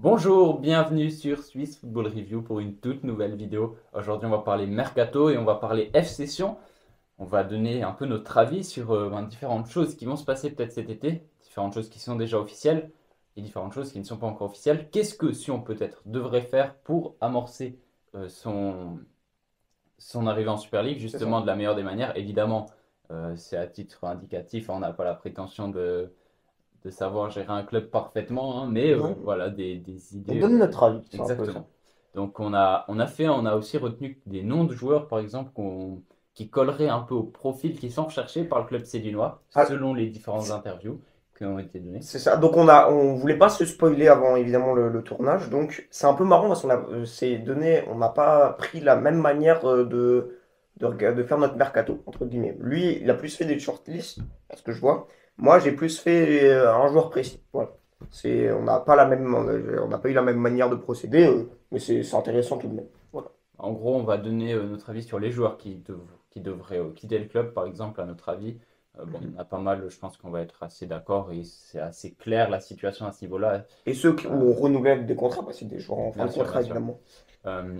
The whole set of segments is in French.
Bonjour, bienvenue sur Swiss Football Review pour une toute nouvelle vidéo. Aujourd'hui, on va parler Mercato et on va parler F-Session. On va donner un peu notre avis sur différentes choses qui vont se passer peut-être cet été, différentes choses qui sont déjà officielles et différentes choses qui ne sont pas encore officielles. Qu'est-ce que Sion peut-être devrait faire pour amorcer son arrivée en Super League, C'est ça. justement de la meilleure des manières? Évidemment, c'est à titre indicatif, hein, on n'a pas la prétention de savoir gérer un club parfaitement, hein, mais Non, voilà, des on idées. donne notre avis, c'est un peu ça. Exactement. Donc on a aussi retenu des noms de joueurs, par exemple, qui colleraient un peu au profil qui sont recherchés par le club sédunois, Ah, selon les différentes interviews qui ont été données. c'est ça. Donc on voulait pas se spoiler avant évidemment le tournage. Donc c'est un peu marrant parce qu'on a, c'est donné, on n'a pas pris la même manière de faire notre mercato entre guillemets. Lui, il a plus fait des shortlists, à ce que je vois. Moi, j'ai plus fait un joueur précis. Voilà. On n'a pas on n'a pas eu la même manière de procéder, mais c'est intéressant tout de même. Voilà. En gros, on va donner notre avis sur les joueurs qui devraient quitter le club, par exemple, à notre avis. Bon, il y en a pas mal, je pense qu'on va être assez d'accord et c'est assez clair la situation à ce niveau-là. Et ceux où Euh, on renouvelle des contrats, bah, c'est des joueurs en fin Bien de sûr, bien contrat sûr. évidemment.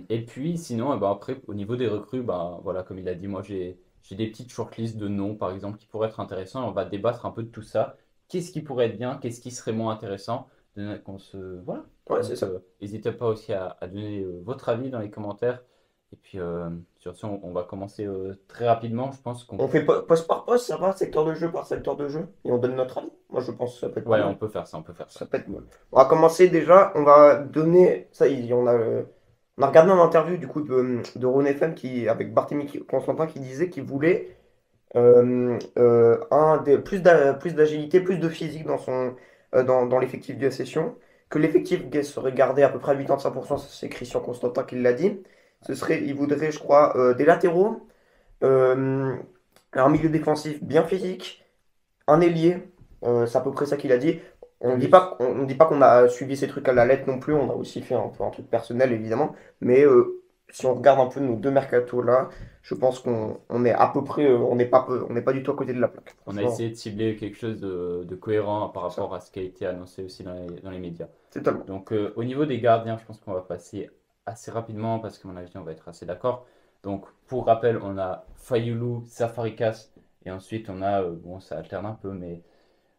Et puis sinon, après, au niveau des recrues, voilà, comme il a dit, moi j'ai des petites shortlists de noms, par exemple, qui pourraient être intéressants. On va débattre un peu de tout ça. Qu'est-ce qui pourrait être bien, qu'est-ce qui serait moins intéressant? Voilà. Ouais, c'est Donc, ça. n'hésitez pas aussi à donner votre avis dans les commentaires. Et puis, sur ce, on va commencer très rapidement. Je pense qu'on On fait poste par poste, ça va, secteur de jeu par secteur de jeu, et on donne notre avis. Moi, je pense que ça peut être pas Ouais, on mal. peut faire ça, on peut faire ça. Ça peut être mal. On va commencer déjà, on va donner. Ça, on a regardé une interview du coup de Rhône FM avec Barthélemy Constantin qui disait qu'il voulait plus d'agilité, plus de physique dans l'effectif de la session. Que l'effectif serait gardé à peu près à 85%, ça, c'est Christian Constantin qui l'a dit. Il voudrait, je crois, des latéraux. Euh, un milieu défensif bien physique, un ailier, c'est à peu près ça qu'il a dit. Plus. On ne dit pas qu'on a suivi ces trucs à la lettre non plus, on a aussi fait un peu un truc personnel évidemment, mais si on regarde un peu nos deux mercatos là, je pense qu'on est à peu près, on n'est pas du tout à côté de la plaque. On a Franchement, essayé de cibler quelque chose de cohérent par c'est ça. rapport à ce qui a été annoncé aussi dans les médias. C'est tellement. Donc, au niveau des gardiens, je pense qu'on va passer assez rapidement parce que, à mon avis, on va être assez d'accord. Donc, pour rappel, on a Fayoulou, Safarikas et ensuite on a, bon, ça alterne un peu, mais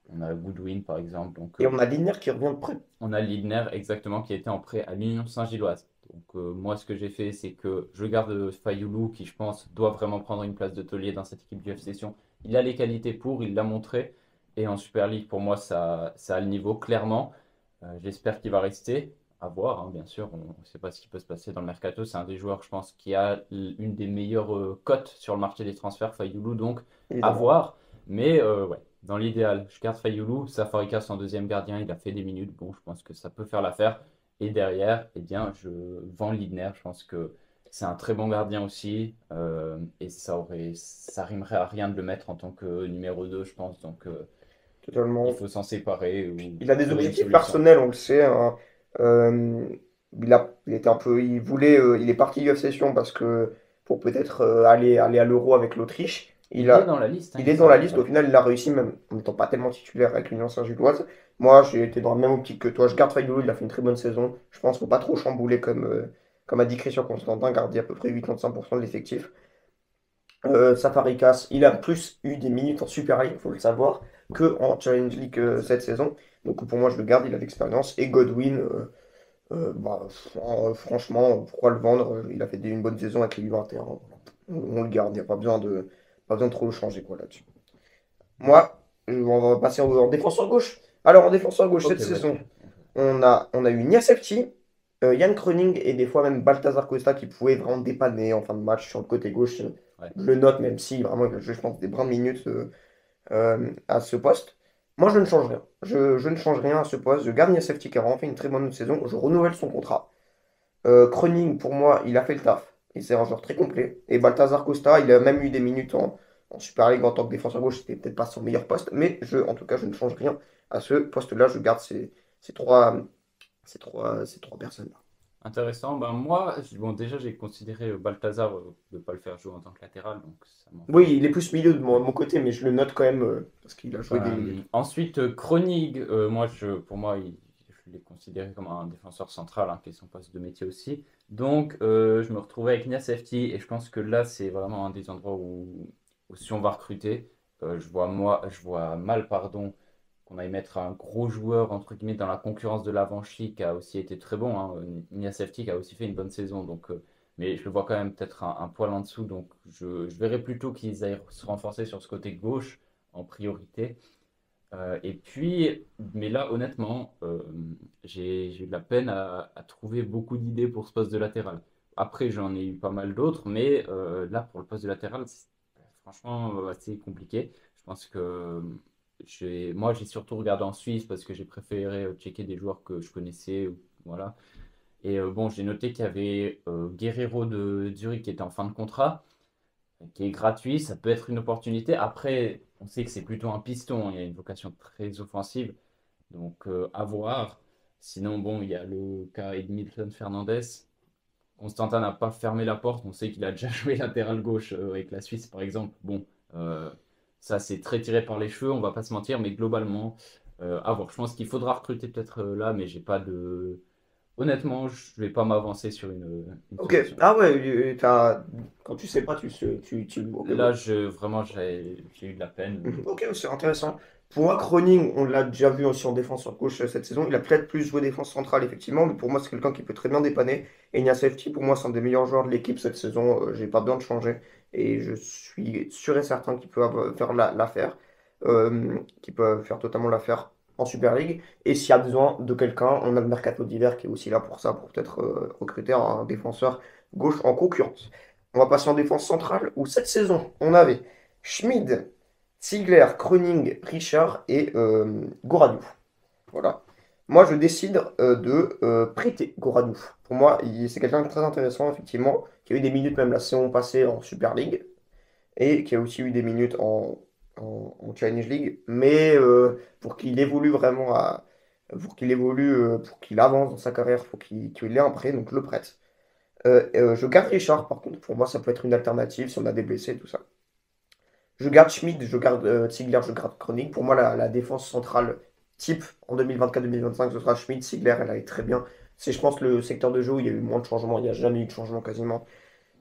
on a Goodwin par exemple. Donc, Et on a Liner qui revient de près. on a Lindner exactement qui a été en prêt à l'Union Saint-Gilloise. Donc, moi, ce que j'ai fait, c'est que je garde Fayoulou qui, je pense, doit vraiment prendre une place de taulier dans cette équipe du F Session. Il a les qualités pour, il l'a montré. Et en Super League, pour moi, ça a le niveau, clairement. J'espère qu'il va rester. À voir, hein, bien sûr. On ne sait pas ce qui peut se passer dans le mercato. C'est un des joueurs, je pense, qui a une des meilleures cotes sur le marché des transferts, Fayoulou. Donc, à Évidemment. voir. Mais ouais, dans l'idéal, je garde Fayoulou. Safarikas en deuxième gardien, il a fait des minutes. Bon, je pense que ça peut faire l'affaire. Et derrière, eh bien, je vends Lidner. Je pense que c'est un très bon gardien aussi. Et ça rimerait à rien de le mettre en tant que numéro 2 je pense. Donc, il Totalement. faut s'en séparer ou Il a des trouver une objectifs solution. personnels, on le sait, hein. Euh, il était un peu, il voulait, il est parti du Session parce que pour peut-être aller à l'Euro avec l'Autriche. Il est dans la liste, hein, Il il me est dans la semble. liste. Au Ouais. final, il a réussi même en n'étant pas tellement titulaire avec l'Union Saint-Gilloise. Moi, j'ai été dans la même optique que toi. Je garde Fayoulou, il a fait une très bonne saison. Je pense qu'il ne faut pas trop chambouler comme a dit Christian Constantin, garder à peu près 85% de l'effectif. Safarikas, il a plus eu des minutes en Super League, il faut le savoir, que en Challenge League cette saison. Donc pour moi, je le garde, il a l'expérience. Et Godwin, franchement, pourquoi le vendre? Il a fait une bonne saison avec les U21. On le garde, il n'y a pas besoin de trop le changer quoi, là-dessus. Moi, on va passer en défenseur gauche. Alors en défenseur gauche Ok, cette saison, vas-y. on a eu Niasefti, Yann Kroening et des fois même Balthazar Costa qui pouvaient vraiment dépanner en fin de match sur le côté gauche. Ouais. Je le note même si vraiment il a joué, je pense, des brins de minutes à ce poste. Moi, je ne change rien. Je ne change rien à ce poste. Je garde Niasefti qui a vraiment fait une très bonne saison. Je renouvelle son contrat. Kroening, pour moi, il a fait le taf. Et c'est un joueur très complet. Et Balthazar Costa, il a même eu des minutes en Super League en tant que défenseur gauche. C'était peut-être pas son meilleur poste. Mais en tout cas, je ne change rien à ce poste-là. Je garde ces ces trois personnes-là. Intéressant. Ben moi, bon, déjà, j'ai considéré Balthazar de ne pas le faire jouer en tant que latéral, donc ça Oui, m'embête. il est plus milieu de mon côté, mais je le note quand même parce qu'il a joué des minutes. Ensuite, Kroenig, pour moi, je je l'ai considéré comme un défenseur central, hein, qui est son poste de métier aussi. Donc, je me retrouvais avec Nia Safety et je pense que là, c'est vraiment un des endroits où si on va recruter, je vois mal, pardon, qu'on aille mettre un gros joueur, entre guillemets, dans la concurrence de Lavanchy, qui a aussi été très bon, hein. Nia Safety qui a aussi fait une bonne saison, donc, mais je le vois quand même peut-être un poil en dessous, donc je verrais plutôt qu'ils aillent se renforcer sur ce côté gauche en priorité. Et puis, mais là, honnêtement, j'ai eu de la peine à trouver beaucoup d'idées pour ce poste de latéral. Après, j'en ai eu pas mal d'autres, mais là, pour le poste de latéral, c'est franchement assez compliqué. Je pense que moi, j'ai surtout regardé en Suisse parce que j'ai préféré checker des joueurs que je connaissais. Voilà. Et bon, j'ai noté qu'il y avait Guerrero de Zurich qui était en fin de contrat, qui est gratuit, ça peut être une opportunité. Après, on sait que c'est plutôt un piston, il y a une vocation très offensive, donc à voir. Sinon, bon, il y a le cas Edmilson Fernandez. Constantin n'a pas fermé la porte, on sait qu'il a déjà joué latéral gauche avec la Suisse, par exemple. Bon, euh, ça c'est très tiré par les cheveux, on va pas se mentir, mais globalement, à voir. Je pense qu'il faudra recruter peut-être là, mais j'ai pas de. Honnêtement, je vais pas m'avancer sur une Ok, solution. ah ouais, quand tu sais pas, ok, ouais. Là, vraiment, j'ai eu de la peine. Ok, c'est intéressant. Pour moi, Kroening, on l'a déjà vu aussi en défense sur gauche cette saison. Il a peut-être plus joué défense centrale, effectivement, mais pour moi, c'est quelqu'un qui peut très bien dépanner. Et Nia Safety, pour moi, c'est un des meilleurs joueurs de l'équipe cette saison. J'ai pas besoin de changer. Et je suis sûr et certain qu'il peut faire l'affaire, qu'il peut faire totalement l'affaire en Super League. Et s'il y a besoin de quelqu'un, on a le mercato d'hiver qui est aussi là pour ça, pour peut-être recruter un défenseur gauche en concurrence. On va passer en défense centrale, où cette saison, on avait Schmid, Ziegler, Kroening, Richard et Goradouf. Voilà. Moi, je décide de prêter Goradouf. Pour moi, c'est quelqu'un de très intéressant, effectivement, qui a eu des minutes même la saison passée en Super League et qui a aussi eu des minutes en Challenge League. Mais pour qu'il évolue vraiment, pour qu'il avance dans sa carrière, il faut qu'il ait un prêt, donc je le prête. Je garde Richard, par contre, pour moi, ça peut être une alternative si on a des blessés, tout ça. Je garde Schmid, je garde Ziegler, je garde Kroening. Pour moi, la défense centrale type en 2024-2025, ce sera Schmid. Ziegler, elle allait très bien. C'est, je pense, le secteur de jeu où il y a eu moins de changements. Il n'y a jamais eu de changement quasiment,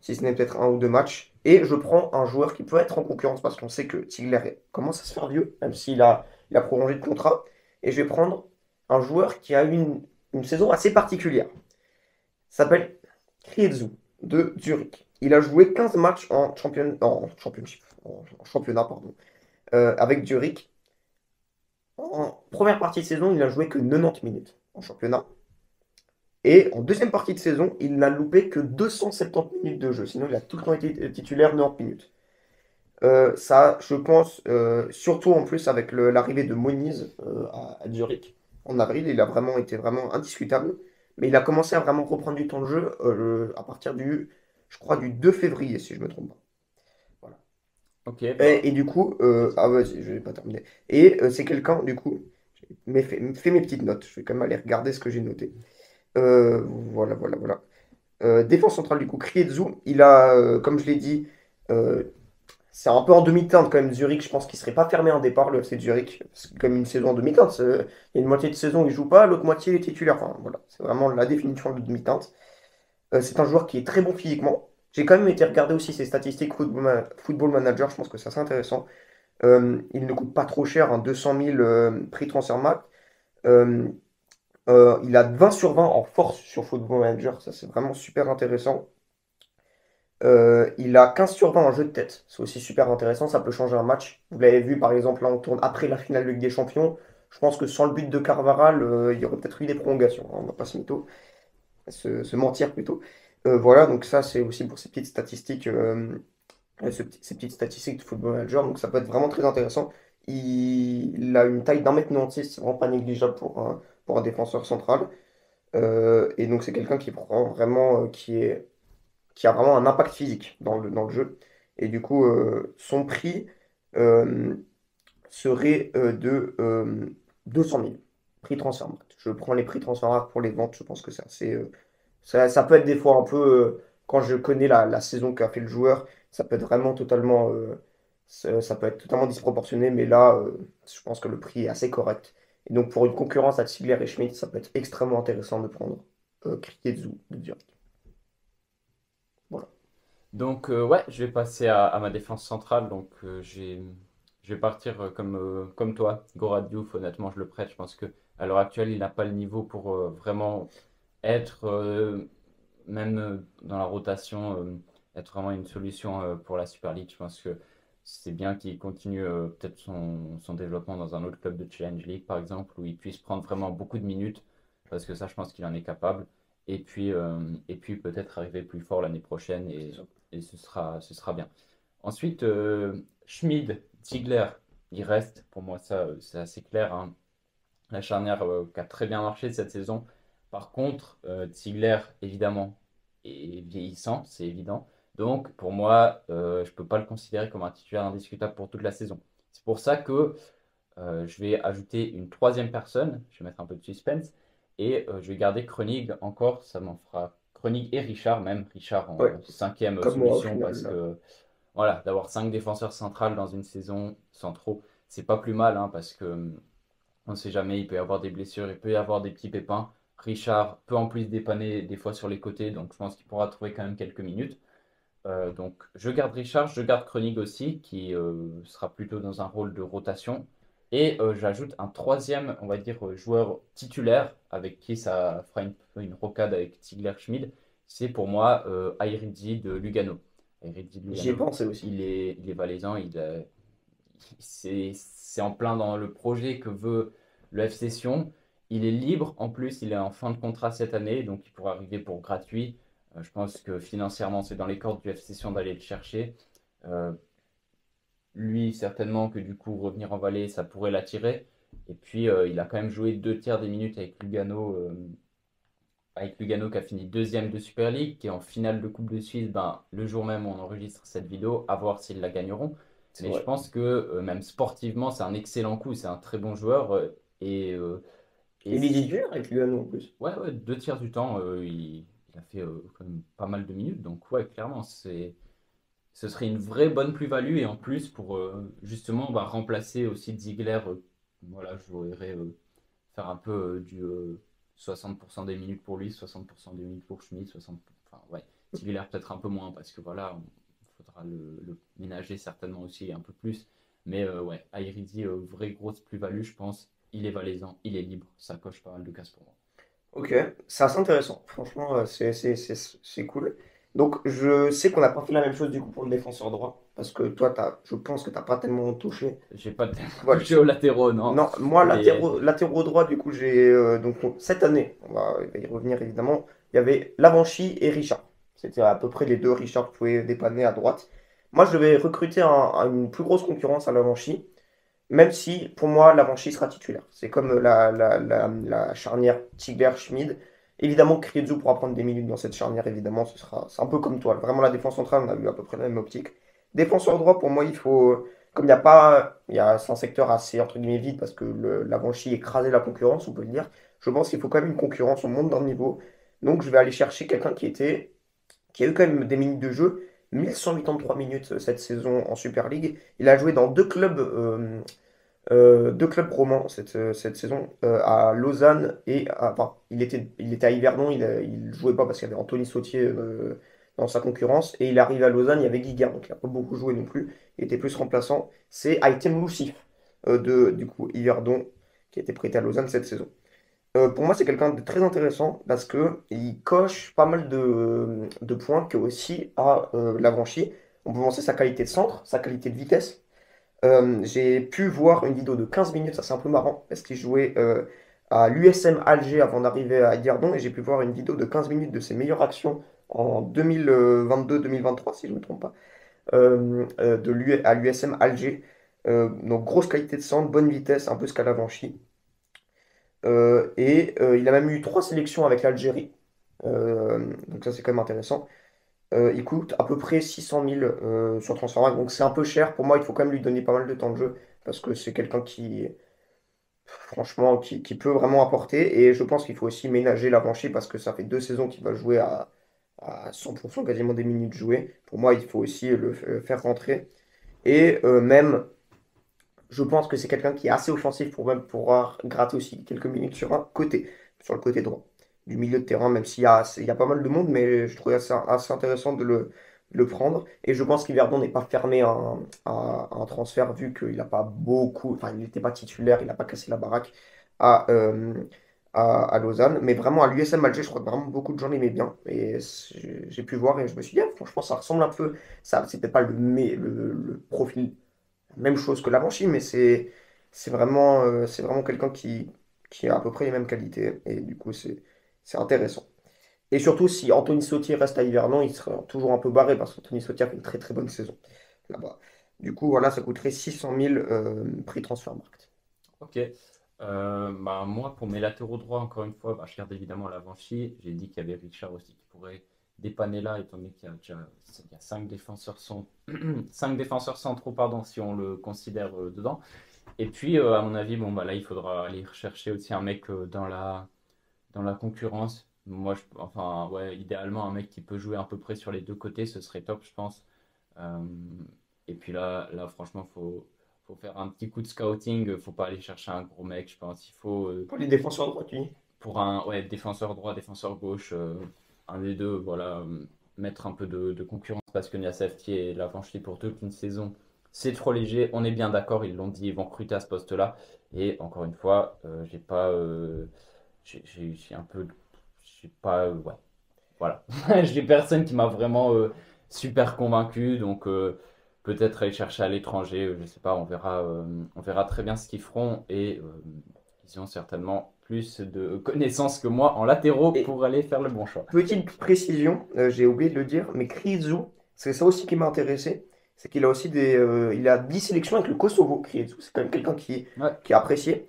si ce n'est peut-être un ou deux matchs. Et je prends un joueur qui peut être en concurrence parce qu'on sait que Ziegler commence à se faire vieux, même il a prolongé de contrat. Et je vais prendre un joueur qui a eu une saison assez particulière. Il s'appelle Krietsu de Zurich. Il a joué 15 matchs en championnat, pardon, avec Zurich. En première partie de saison, il n'a joué que 90 minutes en championnat. Et en deuxième partie de saison, il n'a loupé que 270 minutes de jeu. Sinon, il a tout le temps été titulaire 90 minutes. Ça, je pense, surtout en plus avec l'arrivée de Moniz à Zurich en avril, il a vraiment été vraiment indiscutable. Mais il a commencé à vraiment reprendre du temps de jeu à partir je crois, du 2 février, si je ne me trompe pas. Voilà. Ok, bah, Et du coup, ah ouais, je vais pas terminer. Et c'est quelqu'un, du coup, fait mes petites notes. Je vais quand même aller regarder ce que j'ai noté. Voilà, voilà, voilà. Défense centrale, du coup, Krietsu, il a, comme je l'ai dit, euh, c'est un peu en demi-teinte quand même. Zurich, je pense qu'il serait pas fermé en départ, le FC de Zurich. C'est comme une saison en demi-teinte. Il y a une moitié de saison, il joue pas, l'autre moitié, il est titulaire. Enfin, voilà, c'est vraiment la définition de demi-teinte. C'est un joueur qui est très bon physiquement. J'ai quand même été regarder aussi ses statistiques Football Manager, je pense que ça c'est intéressant. Il ne coûte pas trop cher, hein, 200 000 prix Transfermarkt. Euh, il a 20 sur 20 en force sur Football Manager, ça c'est vraiment super intéressant. Il a 15 sur 20 en jeu de tête, c'est aussi super intéressant, ça peut changer un match. Vous l'avez vu par exemple, là on tourne après la finale de Ligue des Champions. Je pense que sans le but de Carvaral, il y aurait peut-être eu des prolongations, hein, on va pas se mentir plutôt. Voilà, donc ça c'est aussi pour ces petites statistiques, ces petites statistiques de Football Manager, donc ça peut être vraiment très intéressant. Il a une taille d'1,96 m, c'est vraiment pas négligeable pour un défenseur central. Et donc c'est quelqu'un qui prend vraiment, qui a vraiment un impact physique dans le jeu. Et du coup, son prix euh, serait de 200 000. Prix Transfermarkt. Je prends les prix Transfermarkt pour les ventes, je pense que c'est assez. Ça peut être des fois un peu, quand je connais la saison qu'a fait le joueur, ça peut être vraiment totalement, ça peut être totalement disproportionné, mais là, je pense que le prix est assez correct. Et donc pour une concurrence à Ziegler et Schmidt, ça peut être extrêmement intéressant de prendre Krietzou de Zurich. Voilà. Donc, ouais, je vais passer à ma défense centrale. Donc, je vais partir comme toi. Goran Diouf, honnêtement, je le prête. Je pense que à l'heure actuelle, il n'a pas le niveau pour vraiment être, même dans la rotation, être vraiment une solution pour la Super League. Je pense que c'est bien qu'il continue peut-être son développement dans un autre club de Challenge League, par exemple, où il puisse prendre vraiment beaucoup de minutes, parce que ça, je pense qu'il en est capable. Et puis peut-être arriver plus fort l'année prochaine, C'est ça. et ce sera bien. Ensuite, Schmid, Ziegler, il reste. Pour moi, ça, c'est assez clair, hein. La charnière qui a très bien marché cette saison. Par contre, Ziegler, évidemment, est vieillissant, c'est évident. Donc, pour moi, je ne peux pas le considérer comme un titulaire indiscutable pour toute la saison. C'est pour ça que je vais ajouter une troisième personne. Je vais mettre un peu de suspense. Et je vais garder Koenig encore. Ça m'en fera Koenig et Richard, même Richard Ouais, en cinquième comme moi au solution, final, parce là. que voilà, d'avoir cinq défenseurs centrales dans une saison sans trop, c'est pas plus mal, hein, parce que on ne sait jamais, il peut y avoir des blessures, il peut y avoir des petits pépins. Richard peut en plus dépanner des fois sur les côtés, donc je pense qu'il pourra trouver quand même quelques minutes. Donc je garde Richard, je garde Koenig aussi, qui sera plutôt dans un rôle de rotation. Et j'ajoute un troisième, on va dire, joueur titulaire, avec qui ça fera une rocade avec Ziegler Schmid. C'est pour moi Aïridji de Lugano. Aïridji de J'y ai Lugano, pensé aussi. il est valaisan, c'est en plein dans le projet que veut le F Session. Il est libre en plus, il est en fin de contrat cette année, donc il pourra arriver pour gratuit. Je pense que financièrement, c'est dans les cordes du F Session d'aller le chercher. Euh, Lui, certainement que du coup, revenir en Valais, ça pourrait l'attirer. Et puis, il a quand même joué deux tiers des minutes avec Lugano qui a fini deuxième de Super League, qui est en finale de Coupe de Suisse, ben, le jour même où on enregistre cette vidéo, à voir s'ils la gagneront. C'est Mais je vrai. pense que même sportivement, c'est un excellent coup, c'est un très bon joueur. Et Et il est titulaire avec Lugano en plus. ouais, ouais, deux tiers du temps, il a fait quand même pas mal de minutes. Donc ouais, clairement, ce serait une vraie bonne plus-value. Et en plus, pour justement bah, remplacer aussi Ziegler, voilà, je voudrais faire un peu du 60% des minutes pour lui, 60% des minutes pour Schmidt, 60, enfin ouais, Ziegler peut-être un peu moins parce que voilà, il faudra le ménager certainement aussi un peu plus. Mais ouais, Aïridi, vraie grosse plus-value, je pense. Il est valaisan, il est libre, ça coche pas mal de cases pour moi. Ok, c'est assez intéressant. Franchement, c'est cool. Donc, je sais qu'on n'a pas fait la même chose du coup pour le défenseur droit. Parce que toi, je pense que tu n'as pas tellement touché. J'ai pas tellement Voilà. touché aux latéraux, non. Non, moi, Mais latéraux droit, du coup, j'ai. Donc, cette année, il va y revenir évidemment, il y avait Lavanchy et Richard. C'était à peu près les deux Richard qui pouvaient dépanner à droite. Moi, je devais recruter une plus grosse concurrence à Lavanchy. Même si, pour moi, Lavanchy sera titulaire. C'est comme la charnière Tigler-Schmid. Évidemment, Kriedzou pourra prendre des minutes dans cette charnière, évidemment. C'est un peu comme toi. Vraiment, la défense centrale, on a eu à peu près la même optique. Défenseur droit, pour moi, il faut. Comme il n'y a pas. C'est un secteur assez, entre guillemets, vide parce que Lavanchy écrasait la concurrence, on peut le dire. Je pense qu'il faut quand même une concurrence. On monte d'un niveau. Donc, je vais aller chercher quelqu'un qui a eu quand même des minutes de jeu. 1183 minutes cette saison en Super League. Il a joué dans deux clubs romans cette saison, à Lausanne enfin, il était à Yverdon, il jouait pas parce qu'il y avait Anthony Sautier dans sa concurrence, et il arrive à Lausanne, il y avait Guigard, donc il n'a pas beaucoup joué non plus, il était plus remplaçant. C'est Aitem Moussif du coup, Yverdon, qui a été prêté à Lausanne cette saison. Pour moi, c'est quelqu'un de très intéressant parce que il coche pas mal de points que aussi à Lavanchy. On peut penser sa qualité de centre, sa qualité de vitesse. J'ai pu voir une vidéo de 15 minutes, ça c'est un peu marrant, parce qu'il jouait à l'USM Alger avant d'arriver à Yverdon, et j'ai pu voir une vidéo de 15 minutes de ses meilleures actions en 2022-2023, si je ne me trompe pas, à l'USM Alger. Donc grosse qualité de centre, bonne vitesse, un peu ce qu'a Lavanchy. Et il a même eu trois sélections avec l'Algérie. Donc ça c'est quand même intéressant. Il coûte à peu près 600 000 sur Transfermarkt, donc c'est un peu cher. Pour moi, il faut quand même lui donner pas mal de temps de jeu parce que c'est quelqu'un qui, franchement, qui peut vraiment apporter. Et je pense qu'il faut aussi ménager Lavanchy parce que ça fait 2 saisons qu'il va jouer à 100% quasiment des minutes jouées. Pour moi, il faut aussi le faire rentrer. Et même, Je pense que c'est quelqu'un qui est assez offensif pour même pouvoir gratter aussi quelques minutes sur un côté, sur le côté droit du milieu de terrain, même il y a pas mal de monde, mais je trouvais assez intéressant de le prendre. Et je pense qu'Yverdon n'est pas fermé à un transfert vu qu'il n'a pas beaucoup, enfin, il n'était pas titulaire, il n'a pas cassé la baraque à, euh, à Lausanne. Mais vraiment, à l'USM Alger, je crois que vraiment beaucoup de gens l'aimaient bien. Et j'ai pu voir et je me suis dit, ah, franchement, ça ressemble un peu. Ça, c'était pas le profil même chose que Lavanchi, mais c'est vraiment quelqu'un qui a à peu près les mêmes qualités. Et du coup, c'est intéressant. Et surtout, si Anthony Sautier reste à Yverdon, il sera toujours un peu barré parce qu'Anthony Sautier a fait une très très bonne saison là-bas. Du coup, voilà, ça coûterait 600 000 prix Transfermarkt. Ok. Bah, moi, pour mes latéraux droits, encore une fois, bah, je garde évidemment Lavanchi. J'ai dit qu'il y avait Richard aussi qui pourrait dépanner là, étant donné qu'il y a déjà il y a cinq défenseurs, cinq défenseurs centraux, pardon, si on le considère dedans. Et puis, à mon avis, bon, bah, là, il faudra aller rechercher aussi un mec dans la concurrence. Moi, enfin, ouais, idéalement, un mec qui peut jouer à peu près sur les deux côtés, ce serait top, je pense. Euh, et puis là franchement, faut faire un petit coup de scouting. Faut pas aller chercher un gros mec, je pense. Il faut, Pour les défenseurs droits, tu dis? pour un ouais, défenseur droit, défenseur gauche, un des deux, voilà, mettre un peu de concurrence parce que Niassafti et Lavanchi pour toute une saison, c'est trop léger. On est bien d'accord, ils l'ont dit, ils vont recruter à ce poste-là. Et encore une fois, j'ai pas, j'ai un peu, j'ai pas, ouais, voilà. J'ai personne qui m'a vraiment super convaincu, donc peut-être aller chercher à l'étranger, je sais pas, on verra très bien ce qu'ils feront et ils ont certainement plus de connaissances que moi en latéraux Et pour aller faire le bon choix. petite précision, j'ai oublié de le dire, mais Krizu, c'est ça aussi qui m'a intéressé, c'est qu'il a aussi il a 10 sélections avec le Kosovo, Krizu. C'est quand même quelqu'un Ouais, qui est apprécié,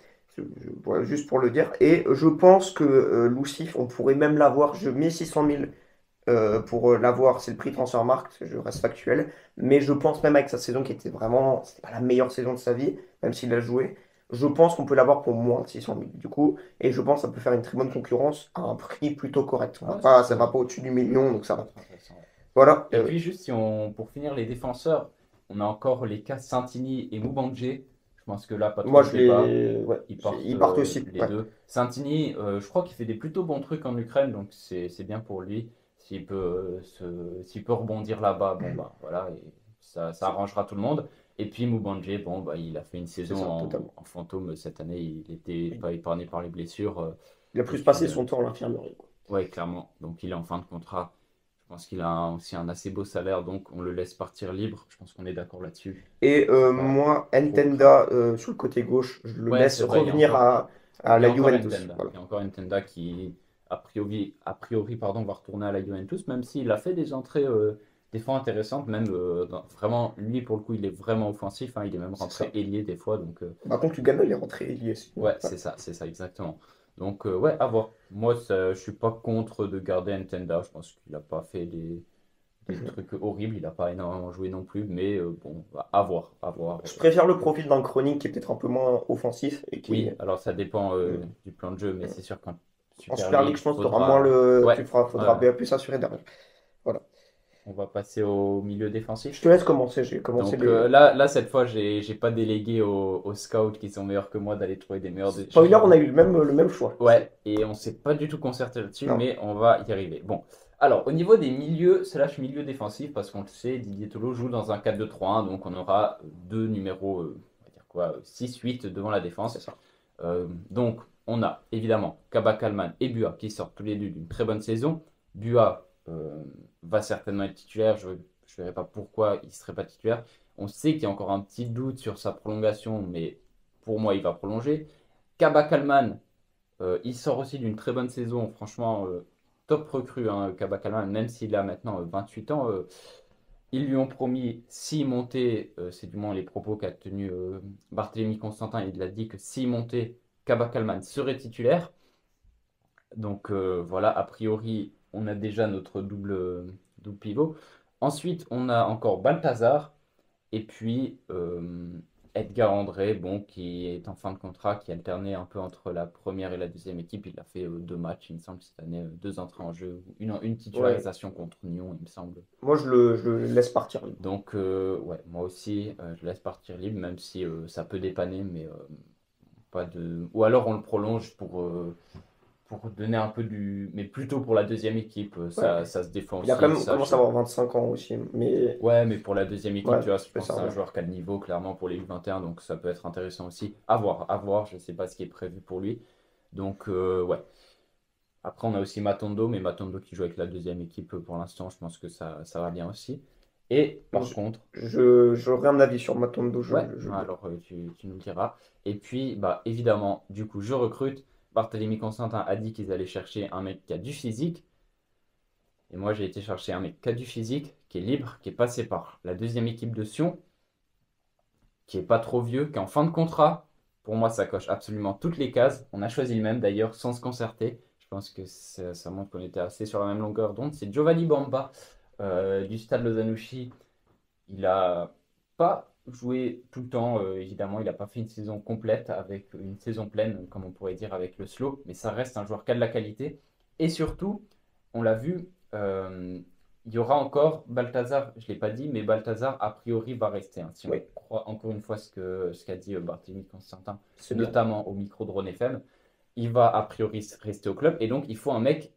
voilà, juste pour le dire. Et je pense que Lucif, on pourrait même l'avoir, je mets 600 000 pour l'avoir, c'est le prix Transfermarkt, je reste factuel, mais je pense même avec sa saison qui était vraiment, c'était pas la meilleure saison de sa vie, même s'il a joué, je pense qu'on peut l'avoir pour moins de 600 000 du coup, et je pense que ça peut faire une très bonne concurrence à un prix plutôt correct. ouais, Ça va pas au-dessus du million, donc ça ça peut va. être intéressant. Ouais. Voilà. Et puis juste si on, pour finir les défenseurs, on a encore les cas Santini et Moubangé. Je pense que là, pas trop Moi de je débat. ouais, Ils partent ils partent aussi. les Ouais. deux. Santini, je crois qu'il fait des plutôt bons trucs en Ukraine, donc c'est bien pour lui. S'il peut rebondir là-bas, bon bah voilà, et ça C'est arrangera tout le monde. Et puis Moubangé, bon bah il a fait une c'est saison ça, totalement. en fantôme cette année, il n'était pas épargné par les blessures. Il a Et plus passé puis son temps à l'infirmerie, quoi. ouais, clairement. Donc il est en fin de contrat. Je pense qu'il a aussi un assez beau salaire, donc on le laisse partir libre. Je pense qu'on est d'accord là-dessus. Et C'est pas moi, trop grave. Ntenda, sur le côté gauche, je le Ouais, laisse c'est vrai, revenir à il y la a encore Juventus. Ntenda. Voilà. Il y a encore Ntenda qui, pardon, va retourner à la Juventus, même s'il a fait des entrées des fois intéressantes, même vraiment, lui pour le coup, il est vraiment offensif, hein, il est même C'est rentré ça. ailier des fois, donc Par contre, Lugano, il est rentré lié. ouais, Ouais. c'est ça, exactement. Donc ouais, à voir. Moi, je suis pas contre de garder Ntenda, je pense qu'il a pas fait des trucs horribles, il n'a pas énormément joué non plus, mais bon, à voir, à voir. Je préfère le profil d'un Chronique qui est peut-être un peu moins offensif et qui Oui, alors ça dépend mm, du plan de jeu, mais mm. c'est sûr qu'en En Super Super League, League, je pense que tu auras moins faudra. Ouais, faudra ouais. bien plus assurer derrière. Voilà. On va passer au milieu Je défensif. te laisse commencer. J'ai commencé Donc les. là, cette fois, j'ai pas délégué aux scouts qui sont meilleurs que moi d'aller trouver des meilleurs. Spoiler, on a eu le même choix. Ouais, et on s'est pas du tout concerté là-dessus, Non. mais on va y arriver. Bon, alors au niveau des milieux, slash milieu défensif, parce qu'on le sait, Didier Tolo joue dans un 4-2-3-1, donc on aura deux numéros, on va dire quoi, 6-8 devant la C'est défense. ça. Donc on a évidemment Kaba Kalman et Bua qui sortent tous les deux d'une très bonne saison. Bua va certainement être titulaire, je ne verrai pas pourquoi il ne serait pas titulaire. On sait qu'il y a encore un petit doute sur sa prolongation, mais pour moi il va prolonger. Kaba Kalman, il sort aussi d'une très bonne saison, franchement, top recrue, hein, Kaba Kalman, même s'il a maintenant 28 ans. Ils lui ont promis, s'il montait, c'est du moins les propos qu'a tenus Barthélemy Constantin, il a dit que s'il montait, Kaba Kalman serait titulaire. Donc voilà, a priori, on a déjà notre double pivot. Ensuite, on a encore Balthazar, et puis Edgar André, bon, qui est en fin de contrat, qui alternait un peu entre la première et la deuxième équipe. Il a fait 2 matchs, il me semble, cette année, 2 entrées en jeu, une Ouais. titularisation contre Nyon, il me semble. Moi, je le laisse partir libre. Donc, ouais, moi aussi, je laisse partir libre, même si ça peut dépanner, mais pas de. Ou alors on le prolonge pour donner un peu du. Mais plutôt pour la deuxième équipe, Ouais. ça se défend Il a quand aussi. même Ça, commencé à avoir 25 ans aussi. Mais ouais, mais pour la deuxième équipe, ouais, tu vois, je ça peut pense que c'est un servir. joueur qui a le niveau, clairement, pour les U21, donc ça peut être intéressant aussi. À voir, je ne sais pas ce qui est prévu pour lui. Donc, ouais. Après, on a aussi Matondo, mais Matondo qui joue avec la deuxième équipe pour l'instant, je pense que ça va bien aussi. Et par Je, contre, j'aurais un avis sur Matondo, ouais, je le dis. alors tu nous le diras. Et puis, bah, évidemment, du coup, je recrute. Barthélemy Constantin a dit qu'ils allaient chercher un mec qui a du physique. Et moi, j'ai été chercher un mec qui a du physique, qui est libre, qui est passé par la deuxième équipe de Sion, qui est pas trop vieux, qui est en fin de contrat. Pour moi, ça coche absolument toutes les cases. On a choisi le même d'ailleurs, sans se concerter. Je pense que ça montre qu'on était assez sur la même longueur d'onde. C'est Giovanni Bamba du Stade Lozanouchi. Il a pas joué tout le temps, évidemment. Il n'a pas fait une saison complète avec une saison pleine, comme on pourrait dire avec le slow. Mais ça reste un joueur qui a de la qualité. Et surtout, on l'a vu, il y aura encore Balthazar, je ne l'ai pas dit, mais Balthazar, a priori, va rester, hein. Si on Oui, croit encore une fois ce qu'a dit Barthélémy Constantin, c'est bien. notamment au micro de Rhône FM, il va a priori rester au club. Et donc, il faut un mec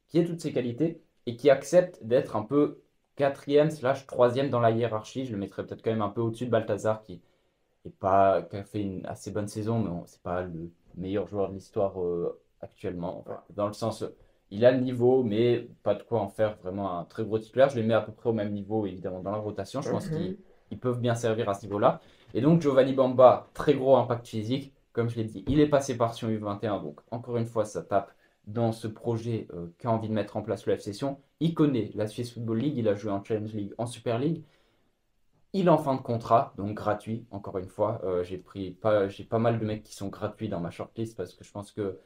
qui ait toutes ses qualités et qui accepte d'être un peu quatrième slash troisième dans la hiérarchie. Je le mettrais peut-être quand même un peu au-dessus de Balthazar, qui a fait une assez bonne saison, mais c'est pas le meilleur joueur de l'histoire actuellement. Ouais. Enfin, dans le sens, il a le niveau, mais pas de quoi en faire vraiment un très gros titulaire. Je les mets à peu près au même niveau, évidemment, dans la rotation. Je pense qu'ils Mhm. ils peuvent bien servir à ce niveau-là. Et donc, Giovanni Bamba, très gros impact physique. Comme je l'ai dit, il est passé par Sion U21, donc encore une fois, ça tape dans ce projet qu'a envie de mettre en place le FC Sion. Il connaît la Swiss Football League, il a joué en Challenge League, en Super League. Il est en fin de contrat, donc gratuit, encore une fois. J'ai pas mal de mecs qui sont gratuits dans ma shortlist parce que je pense que,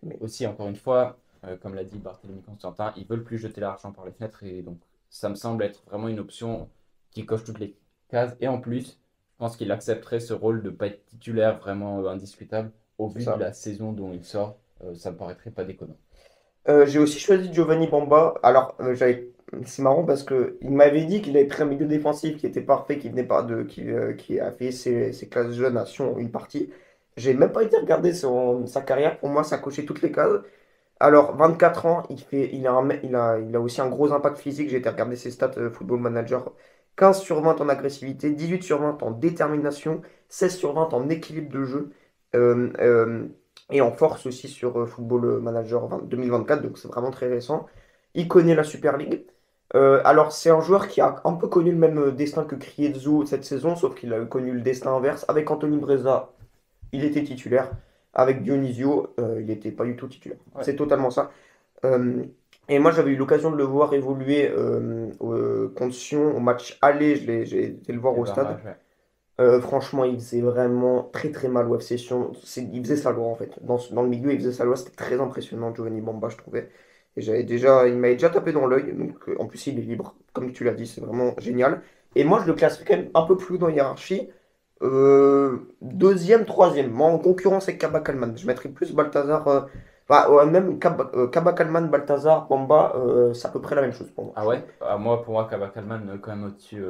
Mais aussi, encore une fois, comme l'a dit Barthélémy Constantin, ils veulent plus jeter l'argent par les fenêtres et donc ça me semble être vraiment une option qui coche toutes les cases. Et en plus, je pense qu'il accepterait ce rôle de pas être titulaire vraiment indiscutable au c'est vu de ça. la saison dont il sort. Ça me paraîtrait pas déconnant. J'ai aussi choisi Giovanni Bamba. Alors, c'est marrant parce que il m'avait dit qu'il avait pris un milieu défensif qui était parfait, qui venait pas qui a fait ses classes jeunes à Sion, une partie. J'ai même pas été regarder sa carrière. Pour moi, ça cochait toutes les cases. Alors, 24 ans, il a aussi un gros impact physique. J'ai été regarder ses stats Football Manager. 15 sur 20 en agressivité, 18 sur 20 en détermination, 16 sur 20 en équilibre de jeu euh, euh, et en force aussi sur Football Manager 2024. Donc, c'est vraiment très récent. Il connaît la Super League. Alors, c'est un joueur qui a un peu connu le même destin que Krietzu cette saison, sauf qu'il a connu le destin inverse. Avec Anthony Breza, il était titulaire. Avec Dionisio, il n'était pas du tout titulaire. Ouais, C'est totalement ça. Euh, et moi, j'avais eu l'occasion de le voir évoluer contre Sion au match aller. J'ai été le voir les au stade. barrages, ouais. Franchement, il faisait vraiment très très mal au FC Sion. Il faisait sa loi en fait. Dans le milieu, il faisait sa loi. C'était très impressionnant, Giovanni Bamba, je trouvais. Et il m'avait déjà tapé dans l'œil. Donc, en plus, il est libre. Comme tu l'as dit, c'est vraiment génial. Et moi, je le classerais quand même un peu plus haut dans la hiérarchie. Deuxième, troisième. Moi, en concurrence avec Kaba Kalman. Je mettrais plus Balthazar. Enfin, ouais, même Kaba Kalman, Balthazar, Bamba, c'est à peu près la même chose pour moi, Ah je trouve. ouais? Pour moi, Kabak-Kalman, quand même au-dessus.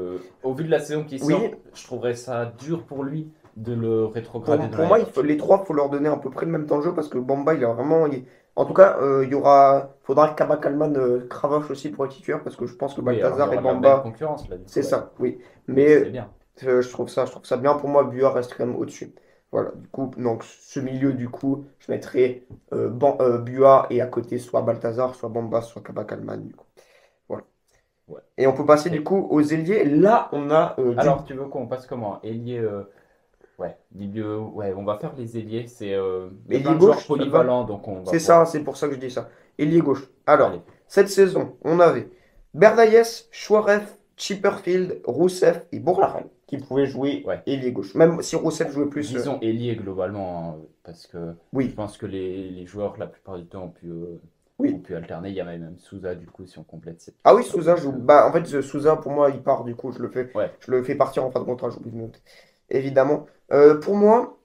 Au vu de la saison qui Oui, sort, je trouverais ça dur pour lui de le rétrograder dans pour la moi, hiérarchie. les trois, il faut leur donner à peu près le même temps de jeu parce que Bamba, il a vraiment. En tout cas, faudra que Kaba Kalman cravache aussi pour être titulaire parce que je pense que Oui, alors il y Balthazar et aura de la belle Bamba, concurrence là, du c'est coup, ouais. ça, oui. Mais c'est Mais bien. je trouve ça bien. Pour moi, Buard reste quand même au-dessus. Voilà, du coup, donc ce milieu, du coup, je mettrais Buard et à côté soit Balthazar, soit Bamba, soit Kaba Kalman, du coup. Voilà. Ouais. Et on peut passer du Et coup aux ailiers. Là, on a alors, tu veux qu'on passe comment? Ailier, ouais, milieu, ouais, on va faire les ailiers. Il y a ailier plein de joueurs gauche, ça te va? polyvalents, donc on va C'est ça, pouvoir. c'est pour ça que je dis ça. Ailier gauche. Alors, Allez, cette saison, on avait Berdayes, Chouaref, Chipperfield, Rousseff et Bourlarin qui pouvaient jouer ouais. ailier gauche. Même si Rousseff jouait plus. Disons ailier globalement, hein, parce que je Oui, pense que les joueurs, la plupart du temps, ont oui. pu alterner. Il y a même Souza, du coup, si on complète cette Ah oui, liste. Souza joue. Bah, en fait, Souza, pour moi, il part, du coup, Ouais, je le fais partir en fin de contrat, j'oublie de noter. évidemment. Pour moi,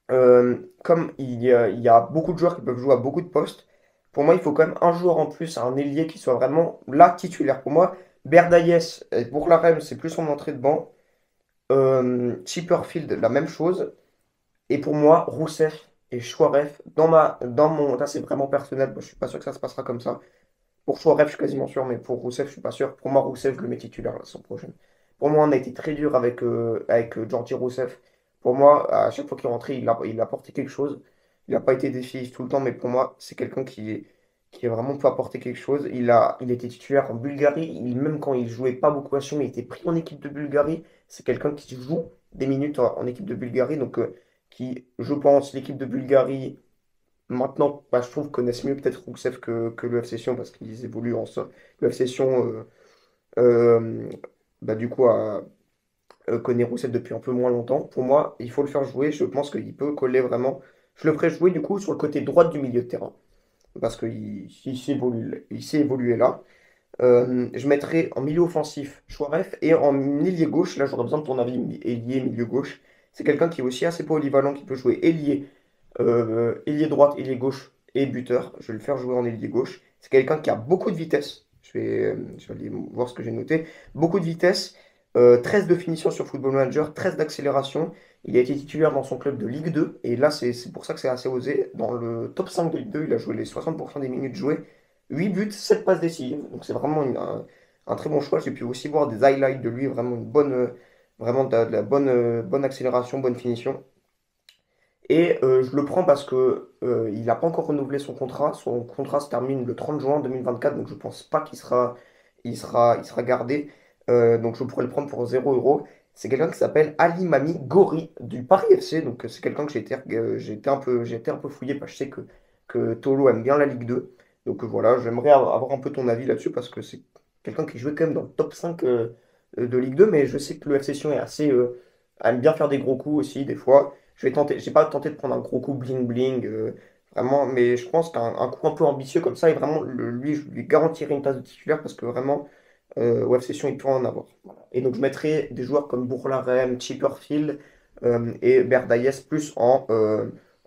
comme il y a beaucoup de joueurs qui peuvent jouer à beaucoup de postes, pour moi, il faut quand même un joueur en plus, un ailier qui soit vraiment là titulaire. Pour moi, Berdaïes, pour la Rems, c'est plus son entrée de banc. Chipperfield, la même chose. Et pour moi, Rousseff et Chouaref, dans mon, là c'est vraiment personnel, moi, je suis pas sûr que ça se passera comme ça. Pour Chouaref, je suis quasiment sûr, mais pour Rousseff, je suis pas sûr. Pour moi, Rousseff, je le mets titulaire la saison prochaine. Pour moi, on a été très dur avec Georgi Rousseff. Pour moi, à chaque fois qu'il est rentré, il a apporté quelque chose. Il n'a pas été décisif tout le temps, mais pour moi, c'est quelqu'un qui a vraiment pu apporter quelque chose. Il était titulaire en Bulgarie. Même quand il jouait pas beaucoup à Sion, il était pris en équipe de Bulgarie. C'est quelqu'un qui joue des minutes en équipe de Bulgarie, donc qui, je pense, l'équipe de Bulgarie. Maintenant, bah, je trouve connaissent mieux peut-être Rousseff que le FC Sion parce qu'ils évoluent ensemble. Le FC Sion, euh, bah, du coup, connaît Rousseff depuis un peu moins longtemps. Pour moi, il faut le faire jouer. Je pense qu'il peut coller vraiment. Je le ferai jouer du coup sur le côté droit du milieu de terrain parce il s'est évolué là. Je mettrai en milieu offensif Chouaref et en ailier gauche. Là, j'aurais besoin de ton avis, ailier, milieu gauche. C'est quelqu'un qui est aussi assez polyvalent, qui peut jouer ailier droite, ailier gauche et buteur. Je vais le faire jouer en ailier gauche. C'est quelqu'un qui a beaucoup de vitesse. Je vais aller voir ce que j'ai noté. Beaucoup de vitesse, 13 de finition sur Football Manager, 13 d'accélération. Il a été titulaire dans son club de Ligue 2. Et là, c'est pour ça que c'est assez osé. Dans le top 5 de Ligue 2, il a joué les 60% des minutes jouées. 8 buts, 7 passes décisives. Donc c'est vraiment un très bon choix. J'ai pu aussi voir des highlights de lui. Vraiment une bonne, vraiment de la bonne accélération, bonne finition. Et je le prends parce que il n'a pas encore renouvelé son contrat. Son contrat se termine le 30 juin 2024, donc je pense pas qu'il sera gardé. Donc je pourrais le prendre pour 0 euros. C'est quelqu'un qui s'appelle Ali Mami Gori du Paris FC. Donc c'est quelqu'un que j'ai été un peu fouillé parce que je sais que Tolo aime bien la Ligue 2. Donc voilà, j'aimerais avoir un peu ton avis là-dessus parce que c'est quelqu'un qui jouait quand même dans le top 5 de Ligue 2, mais je sais que le FC Sion aime bien faire des gros coups aussi des fois. J'ai pas tenté de prendre un gros coup bling bling, vraiment, mais je pense qu'un coup un peu ambitieux comme ça, et vraiment, lui, je lui garantirais une place de titulaire parce que vraiment, WF Session, il peut en avoir. Voilà. Et donc, je mettrais des joueurs comme Bourlarem, Chipperfield et Berdaïes plus en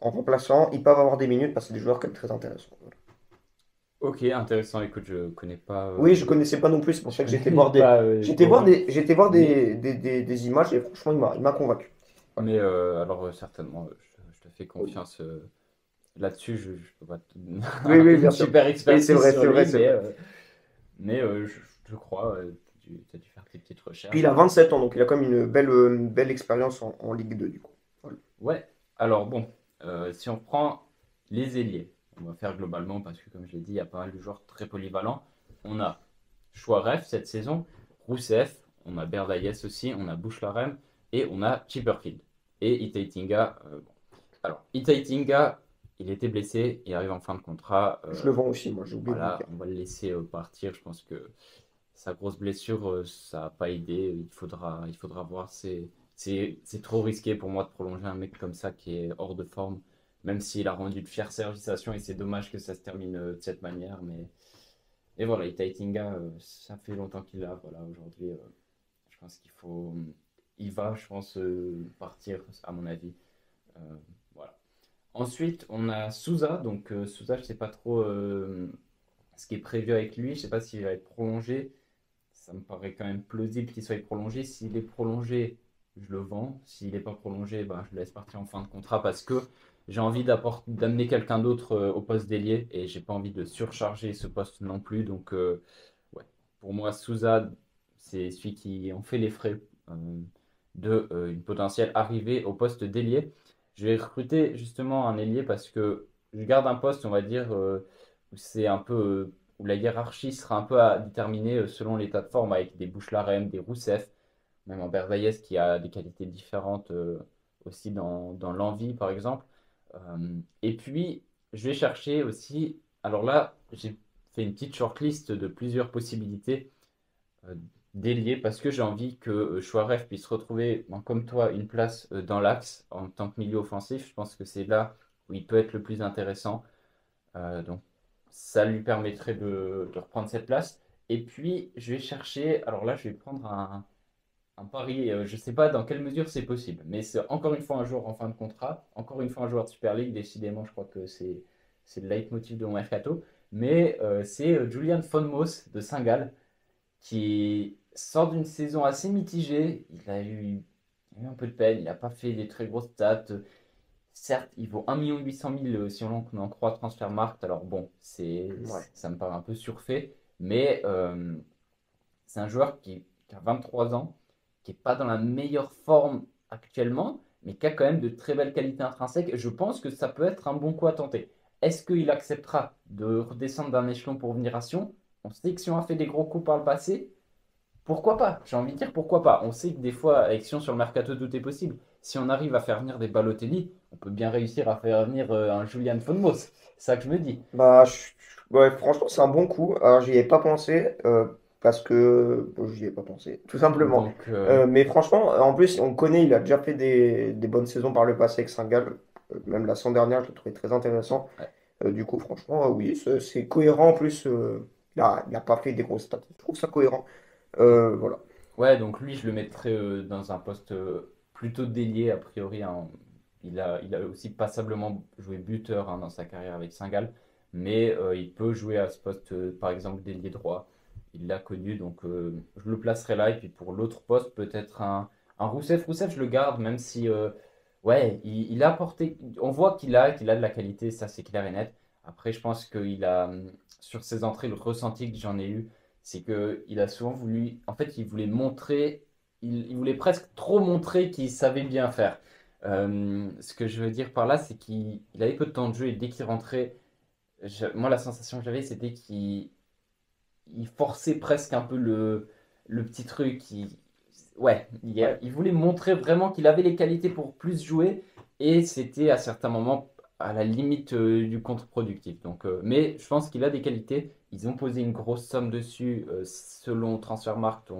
remplaçant. Ils peuvent avoir des minutes parce que c'est des joueurs quand même très intéressants. Voilà. Ok, intéressant. Écoute, je connais pas, Oui, je connaissais pas non plus, c'est pour je ça que connais pas Gori, j'étais voir mais des images et franchement, il m'a convaincu. Voilà. alors certainement, je te fais Oui, confiance là-dessus. Je peux pas te donner oui, oui, bien une sûr. super Oui, c'est expertise vrai, sur c'est vrai, lui, c'est vrai. mais je crois, tu as dû faire tes petites Puis il recherches. a 27 ans, donc il a quand même une belle expérience en Ligue 2, du coup. Voilà. Ouais, alors bon, si on prend les ailiers, on va faire globalement parce que comme je l'ai dit, il y a pas mal de joueurs très polyvalents. On a Chouaref cette saison, Rousseff, on a Berdaïes aussi, on a Bouchlarem et on a Chipperfield. Et Itai Tinga, bon. Alors, Itai Tinga, il était blessé, il arrive en fin de contrat. Je le vends aussi, moi, j'ai oublié de le Voilà, dire. on va le laisser partir. Je pense que sa grosse blessure, ça n'a pas aidé. Il faudra voir. C'est trop risqué pour moi de prolonger un mec comme ça qui est hors de forme, même s'il a rendu de fiers services à Sion et c'est dommage que ça se termine de cette manière. Mais et voilà, Itai Tinga, ça fait longtemps qu'il l'a. Voilà, aujourd'hui, je pense qu'il faut. Il va, je pense, partir, à mon avis. Euh, voilà. Ensuite, on a Souza. Donc, Souza, je ne sais pas trop ce qui est prévu avec lui. Je ne sais pas s'il va être prolongé. Ça me paraît quand même plausible qu'il soit prolongé. S'il est prolongé, je le vends. S'il n'est pas prolongé, bah, je le laisse partir en fin de contrat parce que j'ai envie d'amener quelqu'un d'autre au poste d'ailier et j'ai pas envie de surcharger ce poste non plus. Donc, ouais. Pour moi, Souza, c'est celui qui en fait les frais une potentielle arrivée au poste d'ailier. Je vais recruter justement un ailier parce que je garde un poste, on va dire, où c'est un peu où la hiérarchie sera un peu à déterminer selon l'état de forme avec des Bouchlarem, des Rousseff, même un Berdaïez qui a des qualités différentes aussi dans l'envie par exemple. Et puis je vais chercher aussi, alors là j'ai fait une petite shortlist de plusieurs possibilités euh, d'ailier parce que j'ai envie que Chouaref puisse retrouver, ben, comme toi, une place dans l'axe en tant que milieu offensif. Je pense que c'est là où il peut être le plus intéressant. Donc, ça lui permettrait de reprendre cette place. Et puis, je vais chercher. Alors là, je vais prendre un pari, je ne sais pas dans quelle mesure c'est possible, mais c'est encore une fois un joueur en fin de contrat, encore une fois un joueur de Super League, décidément, je crois que c'est le leitmotiv de mon mercato, mais c'est Julian Fonmos de Saint-Gall qui sort d'une saison assez mitigée. Il a eu un peu de peine, il n'a pas fait des très grosses stats. Certes, il vaut 1 800 000 si on en croit Transfermarkt. Alors bon, Ouais. ça me paraît un peu surfait, mais c'est un joueur qui a 23 ans, qui n'est pas dans la meilleure forme actuellement, mais qui a quand même de très belles qualités intrinsèques. Je pense que ça peut être un bon coup à tenter. Est-ce qu'il acceptera de redescendre d'un échelon pour venir à Sion? On sait que Sion a fait des gros coups par le passé. Pourquoi pas? J'ai envie de dire pourquoi pas. On sait que des fois, avec Sion sur le mercato, tout est possible. Si on arrive à faire venir des Balotelli, on peut bien réussir à faire venir un Julian Fonmos. C'est ça que je me dis. Bah, ouais, franchement, c'est un bon coup. Alors, j'y ai pas pensé parce que bon, j'y ai pas pensé, tout simplement. Donc, Mais franchement, en plus, on le connaît, il a déjà fait des bonnes saisons par le passé avec Saint-Gall. Même la saison dernière, je l'ai trouvé très intéressant. ouais. Du coup, franchement, oui, c'est cohérent. En plus, il a pas fait des grosses stats. Je trouve ça cohérent. Voilà. Ouais, donc lui, je le mettrais dans un poste plutôt délié, a priori, hein. Il a aussi passablement joué buteur hein, dans sa carrière avec Saint-Gall, mais il peut jouer à ce poste, par exemple, d'ailier droit. Il l'a connu, donc je le placerai là. Et puis pour l'autre poste, peut-être un Rousseff. Rousseff, je le garde, même si, ouais, il a apporté. On voit qu'il a de la qualité, ça c'est clair et net. Après, je pense qu'il a, sur ses entrées, le ressenti que j'en ai eu c'est que il a souvent voulu, en fait, il voulait montrer, il voulait presque trop montrer qu'il savait bien faire. Ce que je veux dire par là, c'est qu'il avait peu de temps de jeu et dès qu'il rentrait, moi, la sensation que j'avais, c'était qu'il forçait presque un peu le petit truc. Ouais, Ouais. il voulait montrer vraiment qu'il avait les qualités pour plus jouer et c'était à certains moments à la limite du contre-productif. Donc, mais je pense qu'il a des qualités. Ils ont posé une grosse somme dessus. Selon Transfermarkt,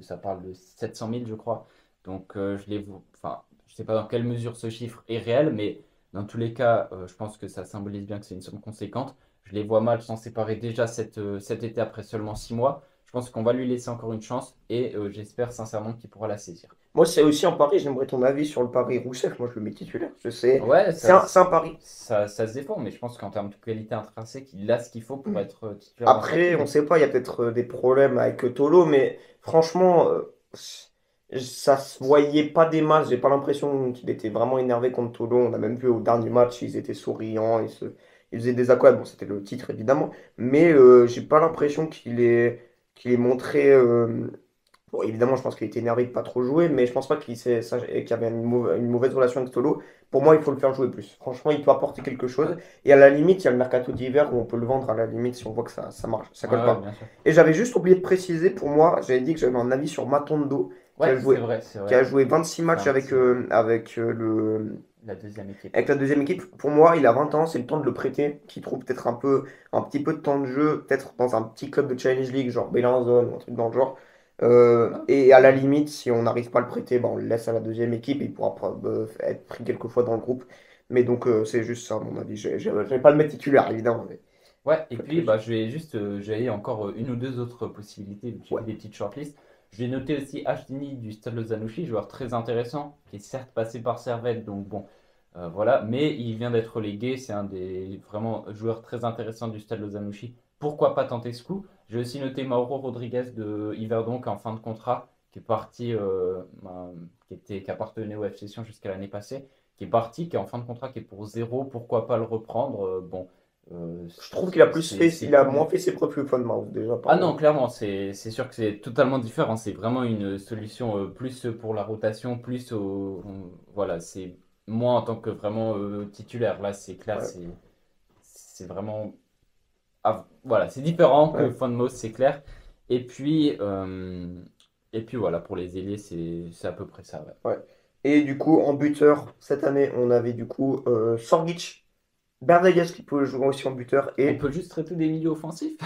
ça parle de 700 000, je crois. Donc, enfin, je sais pas dans quelle mesure ce chiffre est réel, mais dans tous les cas, je pense que ça symbolise bien que c'est une somme conséquente. Je les vois mal s'en séparer déjà cet été après seulement 6 mois. Je pense qu'on va lui laisser encore une chance et j'espère sincèrement qu'il pourra la saisir. Moi, c'est aussi un pari. J'aimerais ton avis sur le pari Rousseff. Moi, je le mets titulaire. Je sais, Ouais, c'est un pari. ça se défend, mais je pense qu'en termes de qualité intrinsèque, il a ce qu'il faut pour être titulaire dans cette Après, on équipe. sait pas, il y a peut-être des problèmes avec Tolo, mais franchement, ça se voyait pas des masses. J'ai pas l'impression qu'il était vraiment énervé contre Tolo. On a même vu au dernier match, ils étaient souriants, ils faisaient des accolades. Bon, c'était le titre évidemment, mais j'ai pas l'impression qu'il ait montré. Bon, évidemment, je pense qu'il était énervé de pas trop jouer, mais je pense pas qu'il y avait une mauvaise relation avec Tolo. Pour moi, il faut le faire jouer plus. Franchement, il peut apporter quelque chose. Et à la limite, il y a le mercato d'hiver où on peut le vendre à la limite si on voit que ça marche, ça Ouais, colle ouais, pas. bien sûr. Et j'avais juste oublié de préciser, pour moi, j'avais dit que j'avais un avis sur Matondo, qui a Ouais, joué, c'est qui a vrai. joué 26 C'est matchs un petit, la deuxième équipe. avec la deuxième équipe. Pour moi, il a 20 ans, c'est le temps de le prêter, qu'il trouve peut-être un petit peu de temps de jeu, peut-être dans un petit club de Challenge League, genre Bellinzone ou un truc dans le genre. Ah, Et à la limite, si on n'arrive pas à le prêter, ben, on le laisse à la deuxième équipe et il pourra être pris quelques fois dans le groupe. Mais donc, c'est juste ça, à mon avis. Je vais pas le mettre titulaire, évidemment. Mais ouais, et faut être puis précis. bah, je vais juste, j'ai encore une ou deux autres possibilités, vu que j'ai Ouais. fait des petites shortlists. Je vais noter aussi Ashdini du Stade Lozanouchi, joueur très intéressant, qui est certes passé par Servette, donc bon, voilà, mais il vient d'être relégué, c'est un des vraiment joueurs très intéressants du Stade Lozanouchi. Pourquoi pas tenter ce coup? J'ai aussi noté Mauro Rodriguez de Yverdon, qui est en fin de contrat, qui est parti, qui appartenait au FC Sion jusqu'à l'année passée, qui est parti, qui est en fin de contrat, qui est pour zéro, pourquoi pas le reprendre? Bon. Je trouve qu'il a C'est il a plus. moins fait ses preuves que Fonmouth, déjà, Ah non, pardon. clairement, c'est sûr que c'est totalement différent. C'est vraiment une solution plus pour la rotation, voilà, c'est moi en tant que vraiment titulaire. Là, c'est clair, Ouais. c'est vraiment. Voilà, c'est différent que Ouais. Fonmos, c'est clair. Et puis, euh, et puis voilà, pour les ailiers, c'est à peu près ça. Ouais. Ouais. Et du coup, en buteur, cette année, on avait du coup Sorgic, Berdagues qui peut jouer aussi en buteur On et peut juste traiter des milieux offensifs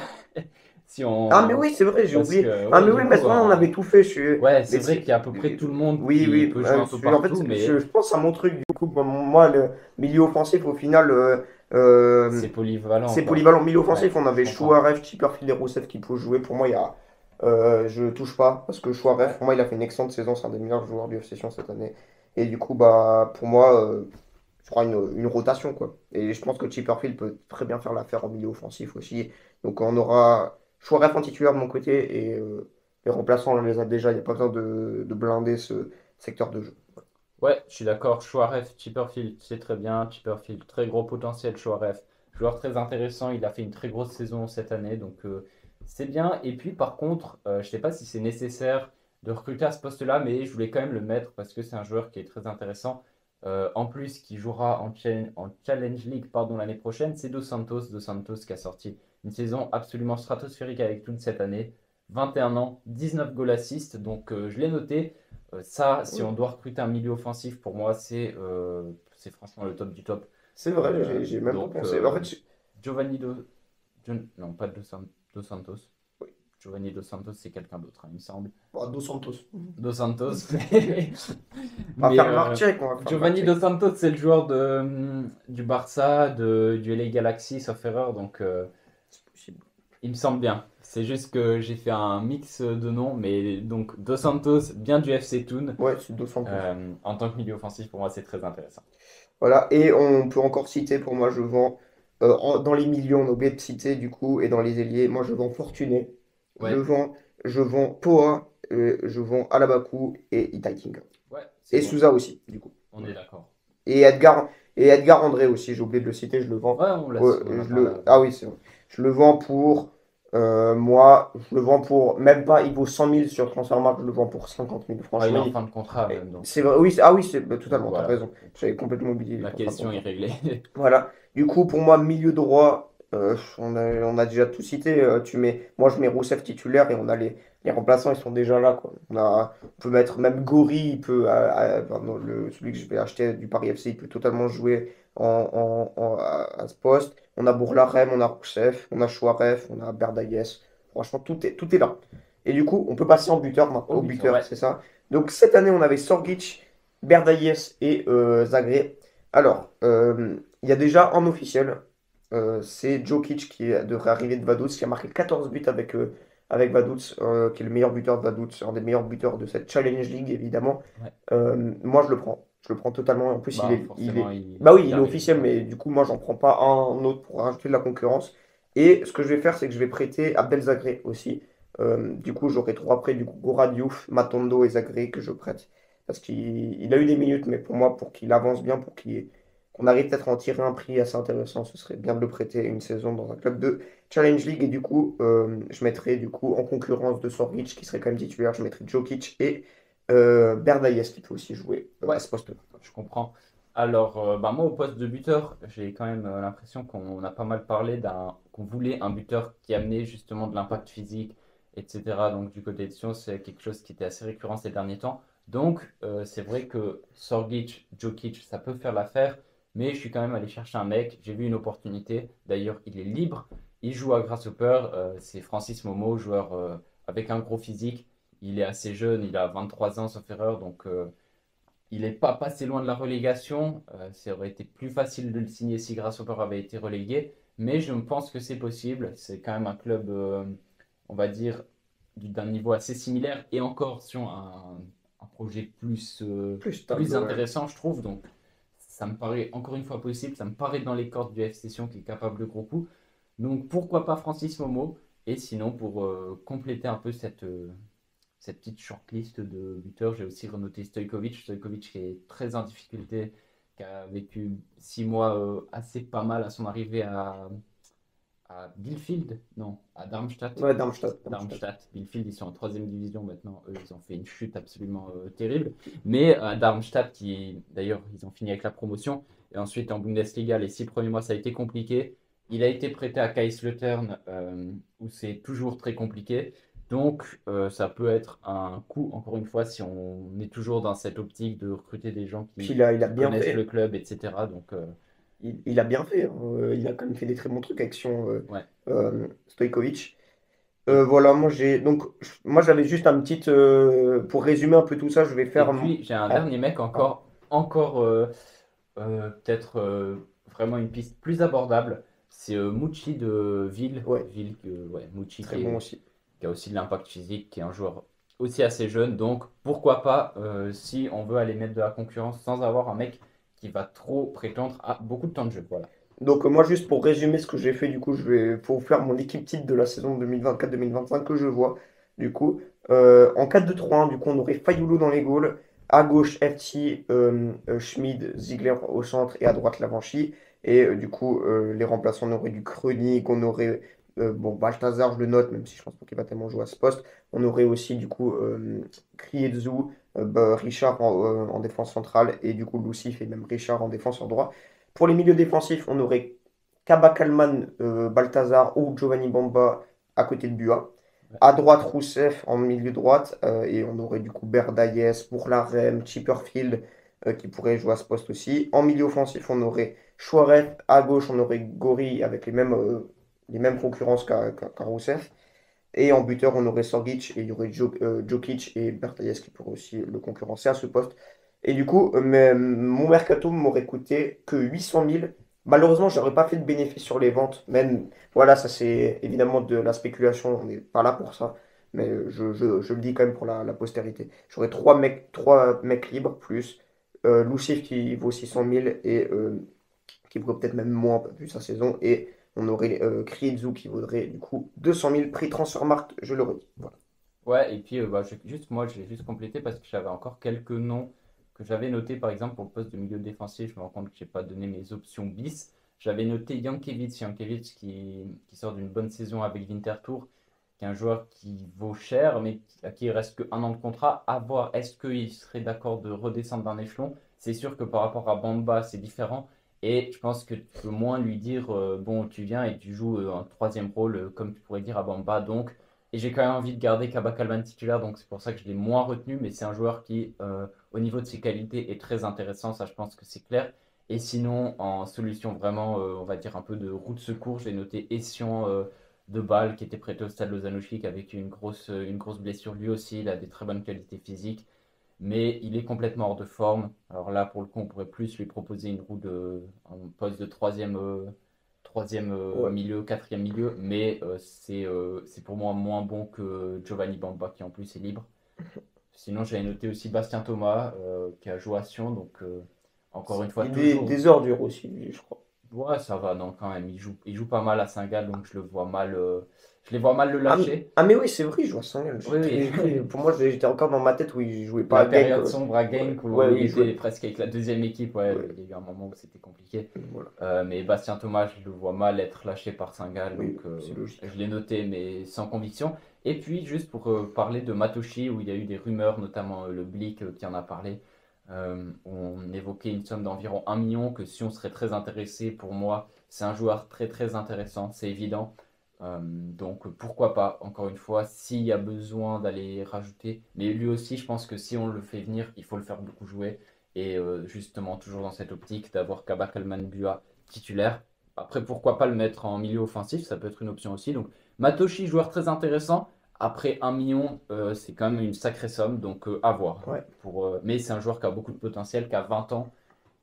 si ah, mais on. oui, c'est vrai, j'ai Parce oublié. que, Ah, ouais, mais du oui, mais à ce coup, moment, on avait tout fait. ouais, c'est Mais vrai qu'il y a à peu près tout le monde oui, qui oui. peut jouer un peu En fait, partout, mais je pense à mon truc. Du coup, moi, le milieu offensif, au final, c'est polyvalent, c'est quoi. polyvalent. Milieu Ouais, offensif, on avait je comprends. Chouaref, Chipperfield et Rousseff qui pouvaient jouer. Pour moi, Je touche pas parce que Chouaref, pour moi, il a fait une excellente saison. C'est un des meilleurs joueurs du F Session cette année. Et du coup, bah, pour moi, je crois une rotation, quoi. Et je pense que Chipperfield peut très bien faire l'affaire en milieu offensif aussi. Donc, on aura Chouaref en titulaire de mon côté et les remplaçants, on les a déjà. Il n'y a pas besoin de blinder ce secteur de jeu. Ouais, je suis d'accord. Chouaref, Chipperfield, c'est très bien. Chipperfield, très gros potentiel. Chouaref, joueur très intéressant. Il a fait une très grosse saison cette année, donc c'est bien. Et puis, par contre, je ne sais pas si c'est nécessaire de recruter à ce poste-là, mais je voulais quand même le mettre parce que c'est un joueur qui est très intéressant. En plus, qui jouera en Challenge League pardon, l'année prochaine, c'est Dos Santos. Dos Santos qui a sorti une saison absolument stratosphérique avec toute cette année. 21 ans, 19 goals assists, donc je l'ai noté. Ça, si on doit recruter un milieu offensif, pour moi, c'est franchement le top du top. C'est vrai, j'ai même pas Donc, pensé. En fait, Giovanni non, pas Dos Santos. Giovanni Dos Santos, c'est quelqu'un d'autre, hein, il me semble. Dos Santos. Dos Santos. On va Mais faire marque check, on va faire marque Giovanni check. Dos Santos, c'est le joueur du Barça, du LA Galaxy, sauf erreur. Donc, C'est possible. il me semble bien. C'est juste que j'ai fait un mix de noms. Mais donc, Dos Santos, bien du FC Thun. Ouais, c'est Dos Santos. En tant que milieu offensif, pour moi, c'est très intéressant. Voilà, et on peut encore citer, pour moi, je vends, dans les millions, on a oublié de citer, du coup, et dans les ailiers, moi, je vends Fortuné, je Ouais, vends, je vends Poa, je vends Alabakou et Itai King. ouais, c'est Et bon. Souza aussi, du coup. On est d'accord. Et Edgar André aussi, j'ai oublié de le citer, je le vends. Ouais, on a parlé Ah avant. oui, c'est vrai. Je le vends pour, moi, je le vends pour, même pas, il vaut 100 000 sur Transfermarkt, je le vends pour 50 000. Ouais, il est Franchement, en fin de contrat même, donc, c'est vrai, oui, ah oui, c'est bah, donc totalement, t'as voilà. raison. J'avais complètement oublié les La contrats de question est contrat. réglée. Voilà. Du coup, pour moi, milieu droit, on a déjà tout cité. Moi, je mets Rousseff titulaire et on a les remplaçants, ils sont déjà là, quoi. On peut mettre même Gori, pardon, celui que je vais acheter du Paris FC, il peut totalement jouer à ce poste. On a Bourlarem, on a Rousseff, on a Chouaref, on a Berdayes. Franchement, tout est là. Et du coup, on peut passer en buteur maintenant, Au au buteur, buteur, ouais. c'est ça. Donc cette année, on avait Sorgic, Berdayes et Zagré. Alors, il y a déjà un officiel, c'est Djokic qui devrait arriver de Vaduz, qui a marqué 14 buts avec Vaduz, qui est le meilleur buteur de Vaduz, un des meilleurs buteurs de cette Challenge League, évidemment. Ouais. Moi, je le prends. Je le prends totalement. En plus, il Bah, est, il forcément, est... Bah oui, il il est arrive. officiel, Ouais. mais du coup, moi, j'en prends pas un autre pour rajouter de la concurrence. Et ce que je vais faire, c'est que je vais prêter Abdel Zagré aussi. Du coup, j'aurai trois prêts, du coup, Gora Diouf, Matondo et Zagré que je prête. Parce qu'il a eu des minutes, mais pour moi, pour qu'il avance bien, qu'on arrive peut-être à en tirer un prix assez intéressant, ce serait bien de le prêter une saison dans un club de Challenge League. Et du coup, je mettrais du coup en concurrence de Sorgic, qui serait quand même titulaire, je mettrais Djokic et Berdayes, qui peut aussi jouer à Ouais, ce poste-là. je comprends. Alors, bah, moi, au poste de buteur, j'ai quand même l'impression qu'on a pas mal parlé qu'on voulait un buteur qui amenait justement de l'impact physique, etc. Donc, du côté de Sion, c'est quelque chose qui était assez récurrent ces derniers temps. Donc, c'est vrai que Sorgic, Djokic, ça peut faire l'affaire, mais je suis quand même allé chercher un mec. J'ai vu une opportunité. D'ailleurs, il est libre. Il joue à Grasshopper. C'est Francis Momo, joueur avec un gros physique. Il est assez jeune, il a 23 ans, sauf erreur. Donc, il n'est pas passé loin de la relégation. Ça aurait été plus facile de le signer si Grasshopper avait été relégué. Mais je pense que c'est possible. C'est quand même un club, on va dire, d'un niveau assez similaire. Et encore sur un projet Plus plus stable, ouais. intéressant, je trouve. Donc, ça me paraît encore une fois possible. Ça me paraît dans les cordes du FC Sion qui est capable de gros coups. Donc, pourquoi pas Francis Momo? Et sinon, pour compléter un peu cette petite shortlist de buteurs, j'ai aussi renoté Stojkovic. Stojkovic qui est très en difficulté, qui a vécu 6 mois assez pas mal à son arrivée à Bielefeld, non, à Darmstadt. Ouais, Darmstadt, Darmstadt. Darmstadt, Bielefeld, ils sont en troisième division maintenant. Eux, ils ont fait une chute absolument terrible. Mais à Darmstadt, qui d'ailleurs, ils ont fini avec la promotion. Et ensuite, en Bundesliga, les 6 premiers mois, ça a été compliqué. Il a été prêté à Kaiserslautern, où c'est toujours très compliqué. Donc, ça peut être un coup, encore une fois, si on est toujours dans cette optique de recruter des gens Puis il a qui bien connaissent le fait. club, etc. Donc, Il a bien fait, hein. Il a quand même fait des très bons trucs avec Sion, ouais. Stojkovic. Et, Voilà, moi j'avais juste un petit. Pour résumer un peu tout ça, je vais et faire. puis, j'ai un Ah, dernier mec pardon. encore peut-être vraiment une piste plus abordable. C'est Mouchi de Ville. Ouais, Ouais, Mouchi très qui bon est aussi. qui a aussi de l'impact physique, qui est un joueur aussi assez jeune. Donc pourquoi pas si on veut aller mettre de la concurrence sans avoir un mec qui va trop prétendre à beaucoup de temps de jeu. Voilà. Donc moi juste pour résumer ce que j'ai fait, du coup je vais pour faire mon équipe type de la saison 2024-2025 que je vois. Du coup, en 4-2-3-1, du coup on aurait Fayoulou dans les goals, à gauche FT, Schmid, Ziegler au centre et à droite Lavanchy. Et du coup les remplaçants on aurait du Krönig, on aurait bon Balthazar je le note même si je pense pas qu'il va tellement jouer à ce poste. On aurait aussi du coup Krietzu, Richard en défense centrale et du coup Lucif et même Richard en défenseur droit. Pour les milieux défensifs, on aurait Kaba Kalman, Balthazar ou Giovanni Bamba à côté de Bua. Ouais. À droite, Rousseff en milieu droite. Et on aurait du coup Berdaïes, Bourlarem, Chipperfield qui pourrait jouer à ce poste aussi. En milieu offensif, on aurait Chouaref. À gauche, on aurait Gori avec les mêmes concurrences qu'à Rousseff. Et en buteur, on aurait Sorgic et il y aurait Djokic et Bertaillès qui pourraient aussi le concurrencer à ce poste. Et du coup, mon mercato m'aurait coûté que 800 000. Malheureusement, je n'aurais pas fait de bénéfice sur les ventes. Même, voilà, ça c'est évidemment de la spéculation, on n'est pas là pour ça. Mais je le dis quand même pour la postérité. J'aurais trois mecs libres, plus Lucif qui vaut 600 000 et qui vaut peut-être même moins vu sa saison. Et on aurait Krietzu qui vaudrait du coup 200 000 prix Transfermarkt, je le redis. Voilà. Ouais, et puis moi, je vais juste compléter parce que j'avais encore quelques noms que j'avais notés, par exemple, pour le poste de milieu défensif. Je me rends compte que j'ai pas donné mes options bis. J'avais noté Jankovic qui sort d'une bonne saison avec Winterthur, qui est un joueur qui vaut cher, mais à qui il reste qu'un an de contrat. À voir, est-ce qu'il serait d'accord de redescendre d'un échelon? C'est sûr que par rapport à Bamba, c'est différent. Et je pense que tu peux moins lui dire, bon, tu viens et tu joues un troisième rôle, comme tu pourrais dire à Bamba. Donc, et j'ai quand même envie de garder Kaba Kalman titulaire, donc c'est pour ça que je l'ai moins retenu, mais c'est un joueur qui, au niveau de ses qualités, est très intéressant, ça je pense que c'est clair. Et sinon, en solution vraiment, on va dire un peu de roue de secours, j'ai noté Essian de Bâle qui était prêté au Stade Lozanovic avec une grosse blessure. Lui aussi, il a des très bonnes qualités physiques, mais il est complètement hors de forme. Alors là, pour le coup, on pourrait plus lui proposer un poste de troisième Ouais. milieu, quatrième milieu, mais c'est pour moi moins bon que Giovanni Bamba qui en plus est libre. Sinon, j'avais noté aussi Bastien Thomas qui a joué à Sion, donc encore une fois, Et toujours. des ordures aussi, lui, je crois. Ouais, ça va, non, quand même. Il joue pas mal à Saint-Gall, donc je les vois mal le Ah, lâcher. ah, mais oui, c'est vrai, il joue à Saint-Gall. Oui, oui. Pour moi, j'étais encore dans ma tête où il jouait pas La à Genk. période sombre à Genk Ouais, où oui, il il jouait. était presque avec la deuxième équipe, ouais, Ouais, il y a eu un moment où c'était compliqué. voilà. Mais Bastien Thomas, je le vois mal être lâché par Saint-Gall, donc Oui, c'est logique. je l'ai noté, mais sans conviction. Et puis, juste pour parler de Matoshi, où il y a eu des rumeurs, notamment le Blick qui en a parlé, on évoquait une somme d'environ 1 million, que si on serait très intéressé, pour moi, c'est un joueur très très intéressant, c'est évident. Donc pourquoi pas, encore une fois, s'il y a besoin d'aller rajouter. Mais lui aussi, je pense que si on le fait venir, il faut le faire beaucoup jouer. Et justement, toujours dans cette optique d'avoir Kaba Kalman Bua titulaire. Après, pourquoi pas le mettre en milieu offensif, ça peut être une option aussi. Donc Matoshi, joueur très intéressant. Après 1 million, c'est quand même une sacrée somme, donc à voir. Ouais. Mais c'est un joueur qui a beaucoup de potentiel, qui a 20 ans.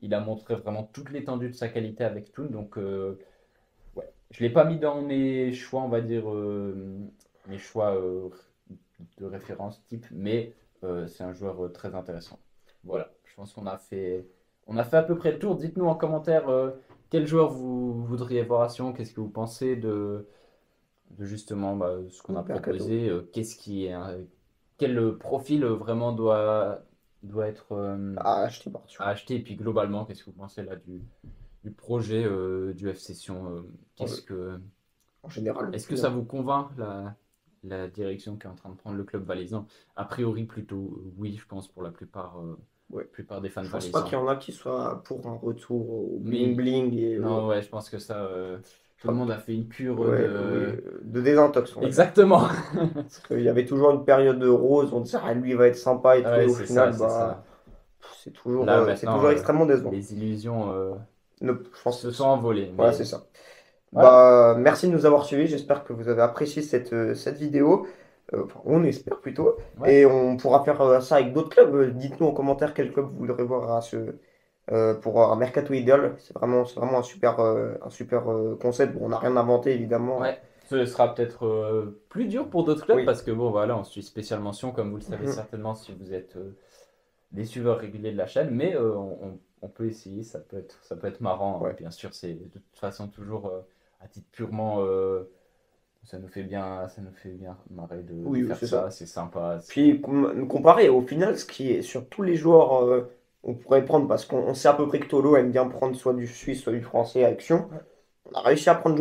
Il a montré vraiment toute l'étendue de sa qualité avec Toon, donc ouais. Je ne l'ai pas mis dans mes choix, on va dire, mes choix de référence type, mais c'est un joueur très intéressant. Voilà, je pense on a fait à peu près le tour. Dites-nous en commentaire quel joueur vous voudriez voir à Sion, qu'est-ce que vous pensez de justement ce qu'on a Mercato. proposé, quel profil vraiment doit être Ah, acheté par-dessus. à acheter, et puis globalement, qu'est-ce que vous pensez là du projet du F Session En, en général, est-ce que ça vous convainc la direction qui est en train de prendre le club valaisan? A priori, plutôt oui, je pense, pour ouais. plupart des fans Je pense pas qu'il y valaisans. en a qui soient pour un retour au bling Oui, bling et non, ouais, je pense que ça, tout le monde a fait une cure ouais, oui, de. de désintox, on va dire. Exactement! Parce qu'il y avait toujours une période de rose, on disait ah, lui il va être sympa et tout, et Ouais, au c'est ça, final, c'est bah, ça. Là, c'est maintenant, toujours extrêmement décevant. les illusions Je pense se que sont envolées. voilà, c'est Mais ça. voilà, Bah, merci de nous avoir suivis. J'espère que vous avez apprécié cette vidéo. Enfin, on espère plutôt. ouais. Et on pourra faire ça avec d'autres clubs. Dites-nous en commentaire quel club vous voudrez voir pour un mercato idéal. C'est vraiment un super concept. Bon, on n'a rien inventé, évidemment. Ouais. Ce sera peut-être plus dur pour d'autres clubs Oui. parce que bon voilà, on suit spécial mention comme vous le savez Mhm. certainement si vous êtes des suiveurs réguliers de la chaîne, mais on peut essayer, ça peut être marrant, hein. Ouais. Bien sûr, c'est de toute façon toujours à titre purement, ça nous fait bien marrer de Oui, oui, faire c'est ça. ça, c'est sympa, Puis comparer au final, ce qui est sur tous les joueurs, on pourrait prendre, parce qu'on sait à peu près que Tolo aime bien prendre soit du Suisse, soit du Français à Action. On a réussi à prendre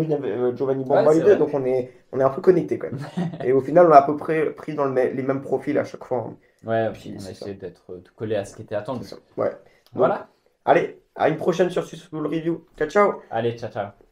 Giovanni ouais, c'est Bamba, vrai. donc on est un peu connecté quand même. Et au final, on a à peu près pris dans les mêmes profils à chaque fois, hein. Ouais, Puis on a c'est ça, essayé d'être collé à ce qui était c'est attendu. ça. Ouais. Donc, Voilà, allez, à une prochaine sur Successful Review. Ciao, ciao! allez, ciao, ciao.